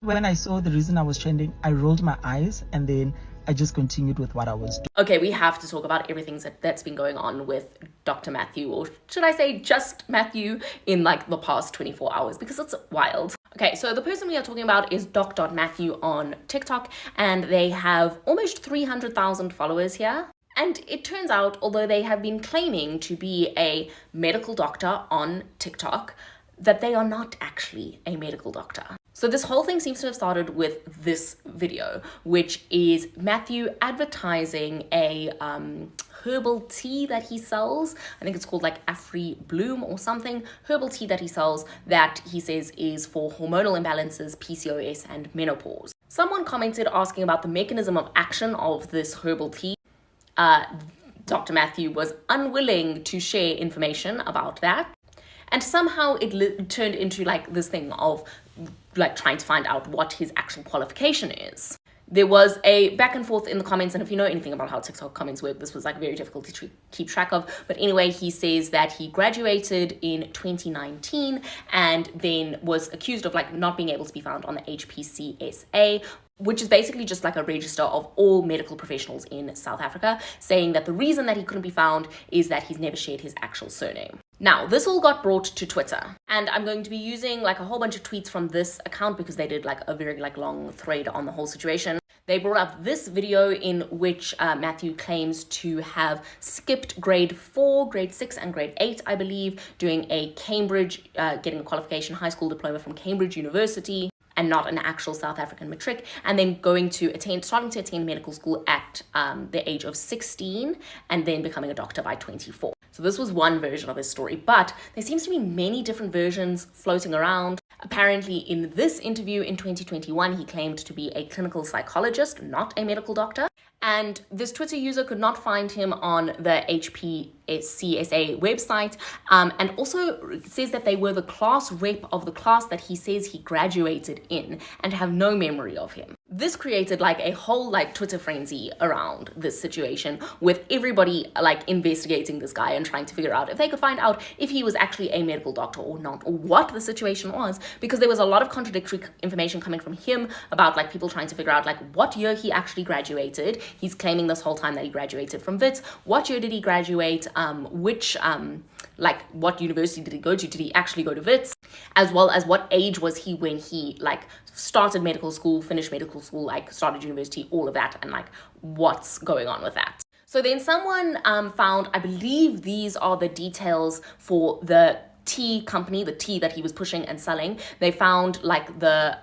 When I saw the reason I was trending, I rolled my eyes and then I just continued with what I was doing. Okay, we have to talk about everything that's been going on with Dr. Matthew, or should I say just Matthew, in like the past 24 hours, because it's wild. Okay, so the person we are talking about is Doc.Matthew on TikTok, and they have almost 300,000 followers here. And it turns out, although they have been claiming to be a medical doctor on TikTok, that they are not actually a medical doctor. So this whole thing seems to have started with this video, which is Matthew advertising a herbal tea that he sells. I think it's called like Afri Bloom or something. Herbal tea that he sells that he says is for hormonal imbalances, PCOS, and menopause. Someone commented asking about the mechanism of action of this herbal tea. Dr. Matthew was unwilling to share information about that. And somehow it turned into like this thing of like trying to find out what his actual qualification is. There was a back and forth in the comments, and if you know anything about how TikTok comments work, this was like very difficult to keep track of. But anyway, he says that he graduated in 2019 and then was accused of like not being able to be found on the HPCSA, which is basically just like a register of all medical professionals in South Africa, saying that the reason that he couldn't be found is that he's never shared his actual surname. Now, this all got brought to Twitter, and I'm going to be using like a whole bunch of tweets from this account because they did like a very like long thread on the whole situation. They brought up this video in which Matthew claims to have skipped grade 4, grade 6, and grade 8, I believe, doing a Cambridge, getting a qualification high school diploma from Cambridge University, and not an actual South African matric, and then starting to attend medical school at the age of 16, and then becoming a doctor by 24. So this was one version of his story, but there seems to be many different versions floating around. Apparently in this interview in 2021, he claimed to be a clinical psychologist, not a medical doctor. And this Twitter user could not find him on the HPCSA website. And also says that they were the class rep of the class that he says he graduated in and have no memory of him. This created like a whole like Twitter frenzy around this situation, with everybody like investigating this guy and trying to figure out if they could find out if he was actually a medical doctor or not, or what the situation was, because there was a lot of contradictory information coming from him about like people trying to figure out like what year he actually graduated. He's claiming this whole time that he graduated from Wits. What year did he graduate? Like what university did he go to? Did he actually go to Wits? As well as what age was he when he like started medical school, finished medical school, like started university, all of that, and like what's going on with that. So then someone found, I believe these are the details for the tea company, the tea that he was pushing and selling. They found like the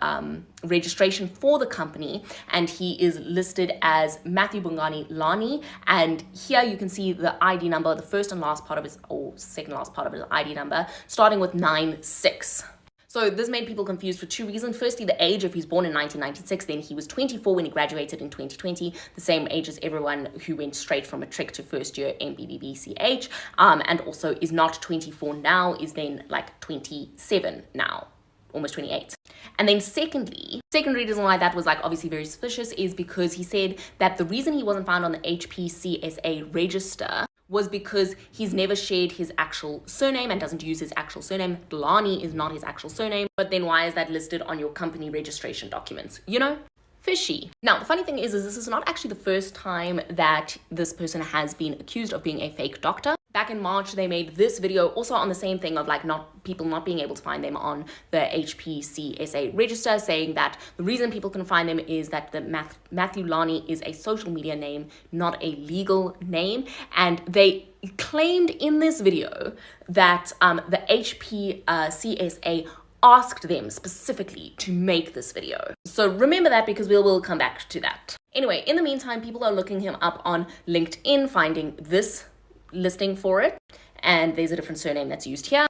registration for the company, and he is listed as Matthew Bongani Lani, and here you can see the ID number, the first and last part of his, or second last part of his ID number, starting with 96. So this made people confused for two reasons. Firstly, the age. If he's born in 1996, then he was 24 when he graduated in 2020, the same age as everyone who went straight from matric to first year MBBBCH, and also is not 24 now, is then like 27 now, almost 28. And then second reason why that was like obviously very suspicious is because he said that the reason he wasn't found on the HPCSA register was because he's never shared his actual surname and doesn't use his actual surname. Lani is not his actual surname, but then why is that listed on your company registration documents? You know? Fishy. Now, the funny thing is this is not actually the first time that this person has been accused of being a fake doctor. Back in March, they made this video also on the same thing of like people not being able to find them on the HPCSA register, saying that the reason people can find them is that the Matthew Lani is a social media name, not a legal name. And they claimed in this video that the HPCSA asked them specifically to make this video. So remember that, because we will come back to that. Anyway, in the meantime, people are looking him up on LinkedIn, finding this listing for it, and there's a different surname that's used here.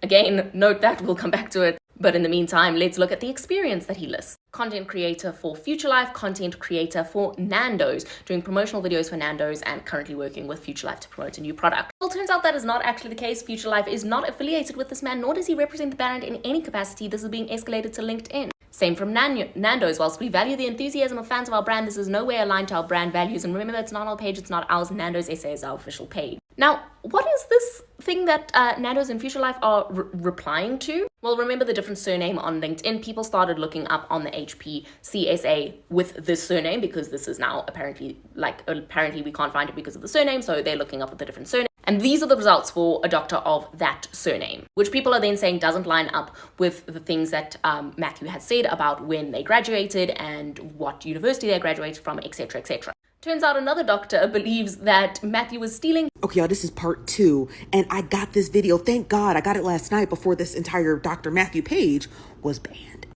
Again, note that, we'll come back to it. But in the meantime, let's look at the experience that he lists. Content creator for Future Life, content creator for Nando's, doing promotional videos for Nando's, and currently working with Future Life to promote a new product. Well, turns out that is not actually the case. Future Life is not affiliated with this man, nor does he represent the brand in any capacity. This is being escalated to LinkedIn. Same from Nando's. Whilst we value the enthusiasm of fans of our brand, this is no way aligned to our brand values. And remember, it's not our page, it's not ours. Nando's SA is our official page. Now, what is this thing that Nando's and Future Life are replying to? Well, remember the different surname on LinkedIn? People started looking up on the HPCSA with this surname because this is now apparently we can't find it because of the surname, so they're looking up with a different surname. And these are the results for a doctor of that surname, which people are then saying doesn't line up with the things that Matthew had said about when they graduated and what university they graduated from, etc., etc. Turns out another doctor believes that Matthew was stealing. Okay, y'all, this is part 2, and I got this video. Thank God I got it last night before this entire Dr. Matthew page was banned.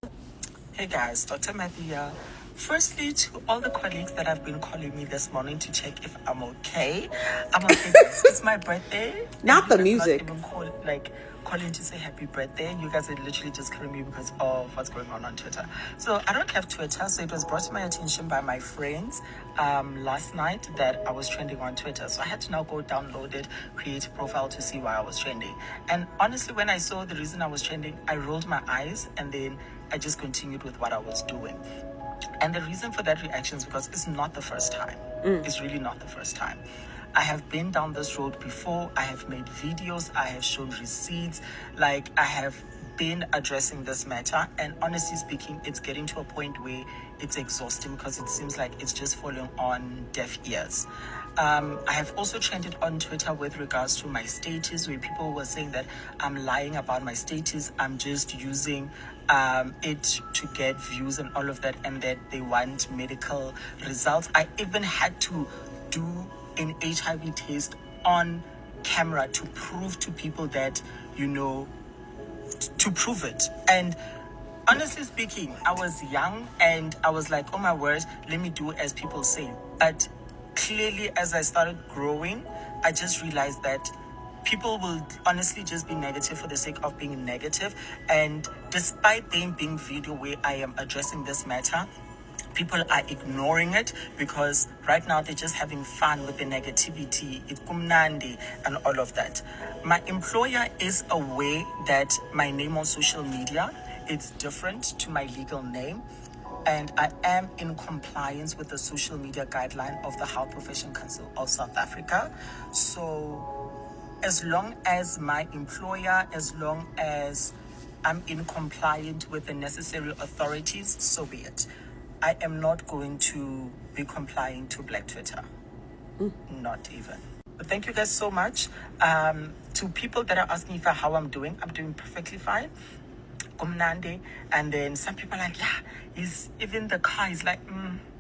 Hey guys, Dr. Matthew here. Firstly, to all the colleagues that have been calling me this morning to check if I'm okay. I'm okay, guys. It's my birthday. Not the music. Not even calling to say happy birthday. You guys are literally just calling me because of what's going on Twitter. So I don't have Twitter, so it was brought to my attention by my friends last night that I was trending on Twitter. So I had to now go download it, create a profile to see why I was trending. And honestly, when I saw the reason I was trending, I rolled my eyes and then I just continued with what I was doing. And the reason for that reaction is because it's not the first time. It's really not the first time. I have been down this road before. I have made videos. I have shown receipts. I have been addressing this matter. And honestly speaking, it's getting to a point where it's exhausting because it seems like it's just falling on deaf ears. I have also trended on Twitter with regards to my status, where people were saying that I'm lying about my status. I'm just using it to get views and all of that, and that they want medical results. I even had to do an HIV test on camera to prove to people that, to prove it. And honestly speaking, I was young and I was like, oh my word, let me do as people say. But clearly, as I started growing, I just realized that people will honestly just be negative for the sake of being negative. And despite them being video where I am addressing this matter, people are ignoring it because right now they're just having fun with the negativity, kumnandi, and all of that. My employer is aware that my name on social media is different to my legal name, and I am in compliance with the social media guideline of the Health Profession Council of South Africa. So as long as my employer, as long as I'm in compliance with the necessary authorities, so be it. I am not going to be complying to Black Twitter. Not even. But thank you guys so much. To people that are asking for how I'm doing perfectly fine. Kumnandi. And then some people are like, yeah, even the car is like,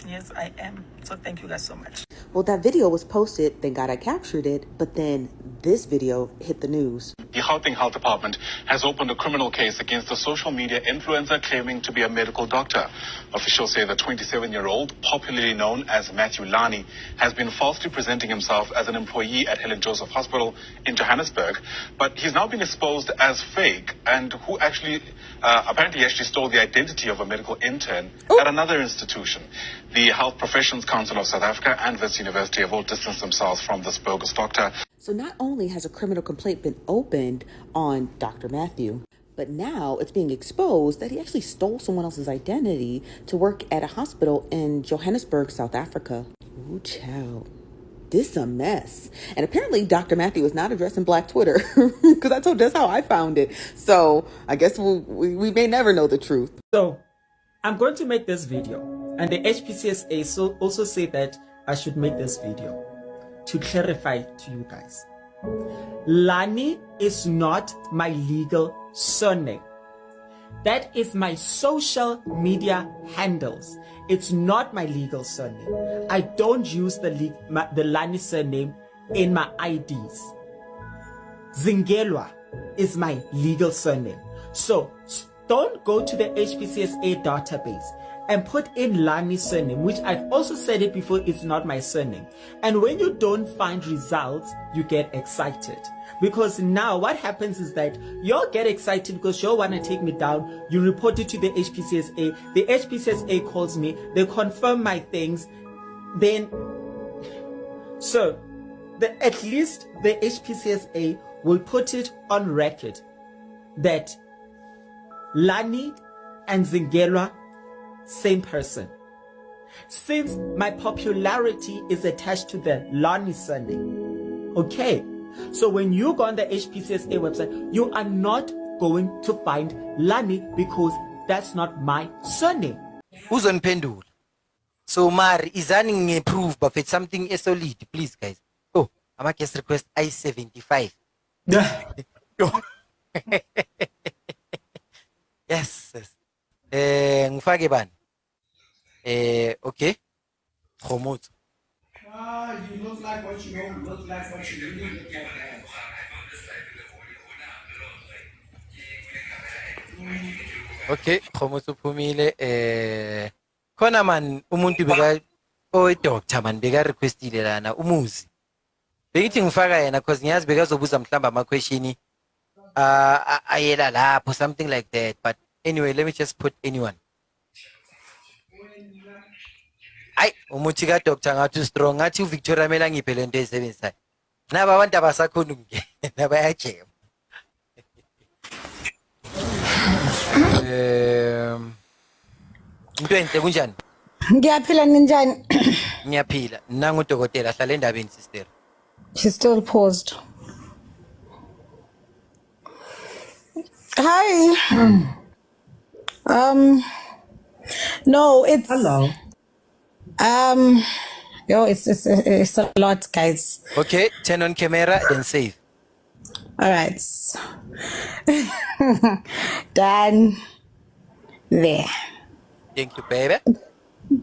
yes, I am. So thank you guys so much. Well, that video was posted, thank God I captured it, but then this video hit the news. The Gauteng Health Department has opened a criminal case against a social media influencer claiming to be a medical doctor. Officials say the 27-year-old, popularly known as Matthew Lani, has been falsely presenting himself as an employee at Helen Joseph Hospital in Johannesburg, but he's now been exposed as fake and who actually apparently stole the identity of a medical intern at another institution. The Health Professions Council of South Africa and Wits University have all distanced themselves from this bogus doctor. So not only has a criminal complaint been opened on Dr. Matthew, but now it's being exposed that he actually stole someone else's identity to work at a hospital in Johannesburg, South Africa. Ooh, child. This is a mess. And apparently Dr. Matthew is not addressing Black Twitter because that's how I found it. So I guess we may never know the truth. So I'm going to make this video, and the HPCSA also said that I should make this video to clarify to you guys. Lani is not my legal surname. That is my social media handles. It's not my legal surname. I don't use the Lani surname in my IDs. Zingelwa is my legal surname. So don't go to the HPCSA database and put in Lani's surname, which I've also said it before, it's not my surname. And when you don't find results, you get excited. Because now what happens is that you'll get excited because you want to take me down. You report it to the HPCSA. The HPCSA calls me. They confirm my things. Then, so at least the HPCSA will put it on record that Lani and Zingelwa, same person. Since my popularity is attached to the Lani surname, okay? So when you go on the HPCSA website, you are not going to find Lani because that's not my surname. Uzoniphendula. So Mari, izani nge-proof but it's something solid, please guys. Oh, ama guest request I-75. Yes. Ngifake bani? Okay. Khomotso. You look like what you don't look like what you really look like. Okay, Khomotso uphumile. Khona man umuntu beka doctor man beka requestile lana umuzi. Bengithi ngifaka yena because ngiyazi bekazobuza mhlamba ama question ayela lapho something like that, but anyway, let me just put anyone. Ay, umuthi ka doctor ngathi strong ngathi uVictoria mela ngiphe lento esebenzayo. Naba abantu abasakhona ukungena bayajema. Into enhle kunjani? Ngiyaphila ninjani? Ngiyaphila. Nangu udokotela hlala endabeni sister. She's still paused. Hi. No, it's Hello. it's a lot, guys. Okay, turn on camera then save. All right. Done. There. Thank you, baby.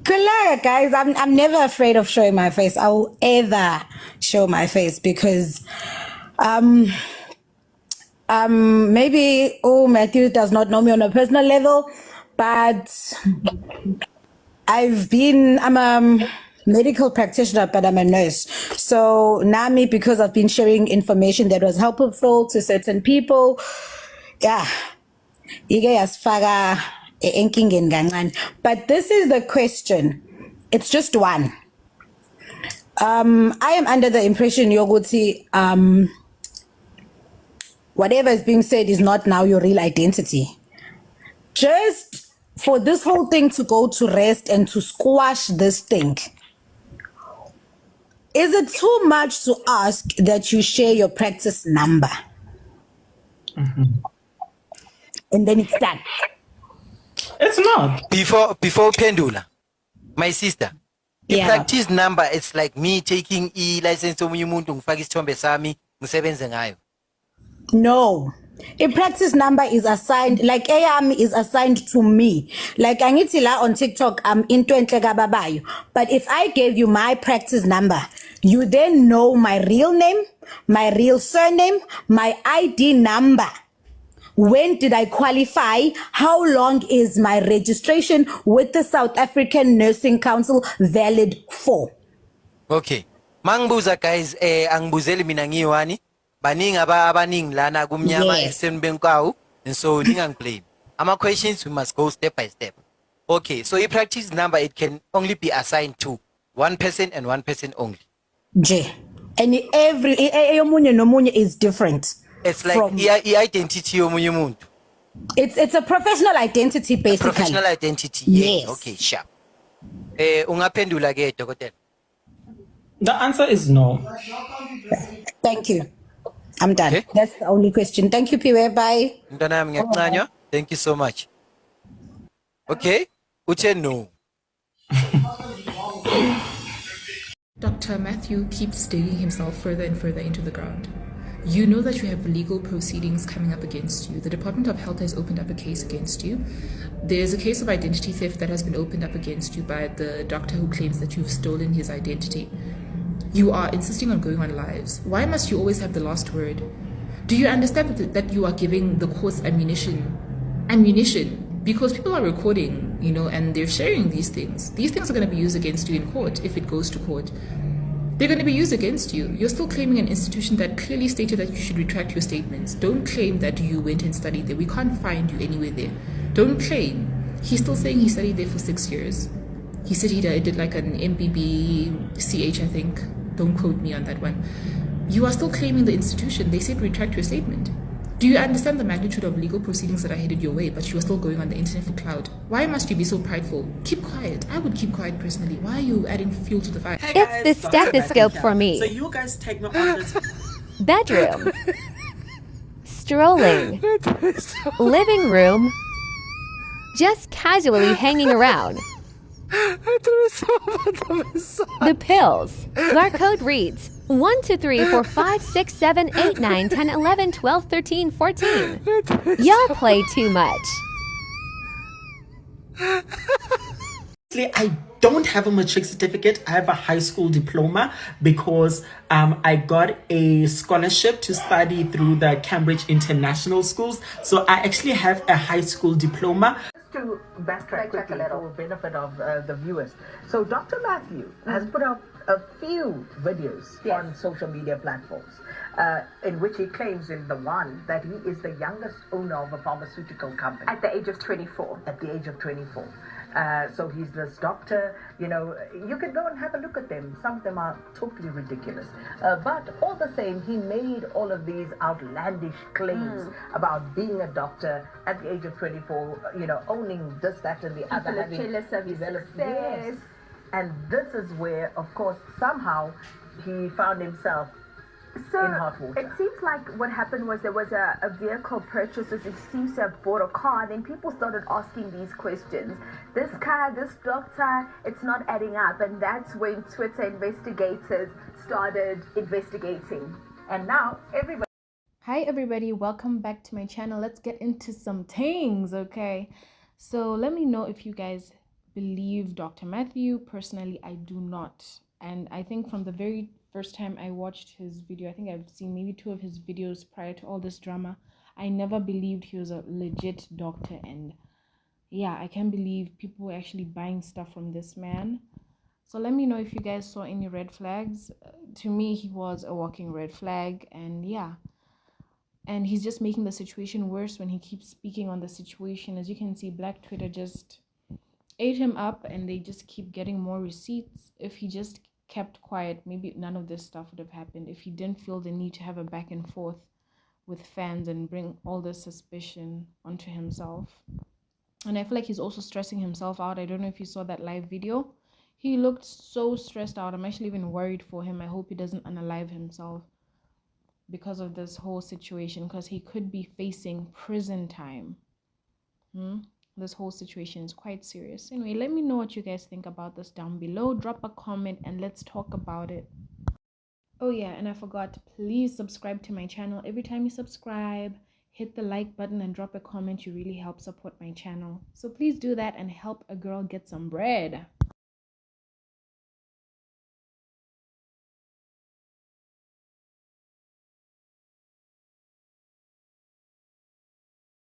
Good luck, guys. I'm never afraid of showing my face. I will ever show my face because maybe Matthew does not know me on a personal level, but I'm a medical practitioner, but I'm a nurse. So Nami, because I've been sharing information that was helpful to certain people, yeah, but this is the question. It's just one. I am under the impression, Yoguti, whatever is being said is not now your real identity. Just for this whole thing to go to rest and to squash this thing, is it too much to ask that you share your practice number? And then it's done. It's not. Before Pendula, my sister, the Yeah. practice number, it's like me taking license to umuntu ngifaka isithombe sami ngisebenze ngayo. No. A practice number is assigned, like ARM is assigned to me. Like angithi la on TikTok, I'm into enhle kababayo. But if I gave you my practice number, you then know my real name, my real surname, my ID number. When did I qualify? How long is my registration with the South African Nursing Council valid for? Okay. Mangbuza guys, angibuzeli mina ngiyiwani. Baningi abaningi lana kumnyama Yes. extend benkawu, and so ningangiblame. Ama questions we must go step by step. Okay, so your practice number, it can only be assigned to one person and one person only. J. And every eyomunye nomunye is different. It's like From- identity yomunye umuntu. It's a professional identity basically. Professional identity. Yes. Yeah. Okay, sure. Ungaphendula ke dokotela. The answer is no. Thank you. I'm done. Okay. That's the only question. Thank you, Piwe. Bye. Mntwana yami ngiyakuncanywa. Thank you so much. Okay, uthe no. Dr. Matthew keeps digging himself further and further into the ground. You know that you have legal proceedings coming up against you. The Department of Health has opened up a case against you. There's a case of identity theft that has been opened up against you by the doctor who claims that you've stolen his identity. You are insisting on going on lives. Why must you always have the last word? Do you understand that you are giving the courts ammunition? Because people are recording, and they're sharing these things. These things are going to be used against you in court if it goes to court. They're going to be used against you. You're still claiming an institution that clearly stated that you should retract your statements. Don't claim that you went and studied there. We can't find you anywhere there. Don't claim. He's still saying he studied there for 6 years. He said he did like an MBBCH, I think. Don't quote me on that one. You are still claiming the institution. They said retract your statement. Do you understand the magnitude of legal proceedings that are headed your way, but you are still going on the internet for clout? Why must you be so prideful? Keep quiet. I would keep quiet personally. Why are you adding fuel to the fire? Hey It's guys, the Dr. stethoscope Matthew for here. me. So you guys take me on this Bedroom. strolling. Living room. Just casually hanging around. The pills. Barcode reads 1, 2, 3, 4, 5, 6, 7, 8, 9, 10, 11, 12, 13, 14. Y'all play too much. I don't have a matric certificate. I have a high school diploma because I got a scholarship to study through the Cambridge International Schools. So I actually have a high school diploma. To backtrack quickly for benefit of the viewers. So Dr. Matthew has put up a few videos on social media platforms in which he claims in the one that he is the youngest owner of a pharmaceutical company. At the age of 24. At the age of 24. So he's this doctor, you know, you can go and have a look at them. Some of them are totally ridiculous. But all the same, he made all of these outlandish claims about being a doctor at the age of 24, you know, owning this, that, and the other. Having developed, yes. And this is where, of course, somehow he found himself So in hot water. it seems like what happened was there was a vehicle purchase. He seems to have bought a car. Then people started asking these questions. This car, this doctor, it's not adding up. And that's when Twitter investigators started investigating. And now everybody. Hi everybody, welcome back to my channel. Let's get into some things, okay? So let me know if you guys believe Dr. Matthew. Personally, I do not. And I think from the very first time I watched his video, I think I've seen maybe 2 of his videos prior to all this drama, I never believed he was a legit doctor. And yeah, I can't believe people were actually buying stuff from this man. So let me know if you guys saw any red flags. To me, he was a walking red flag. And yeah, and he's just making the situation worse when he keeps speaking on the situation. As you can see, Black Twitter just ate him up, and they just keep getting more receipts. If he just kept quiet, maybe none of this stuff would have happened. If he didn't feel the need to have a back and forth with fans and bring all this suspicion onto himself. And I feel like he's also stressing himself out. I don't know if you saw that live video. He looked so stressed out. I'm actually even worried for him. I hope he doesn't unalive himself because of this whole situation, because he could be facing prison time. This whole situation is quite serious. Anyway, let me know what you guys think about this down below. Drop a comment and let's talk about it. Oh yeah, and I forgot, please subscribe to my channel. Every time you subscribe, hit the like button and drop a comment. You really help support my channel. So please do that and help a girl get some bread.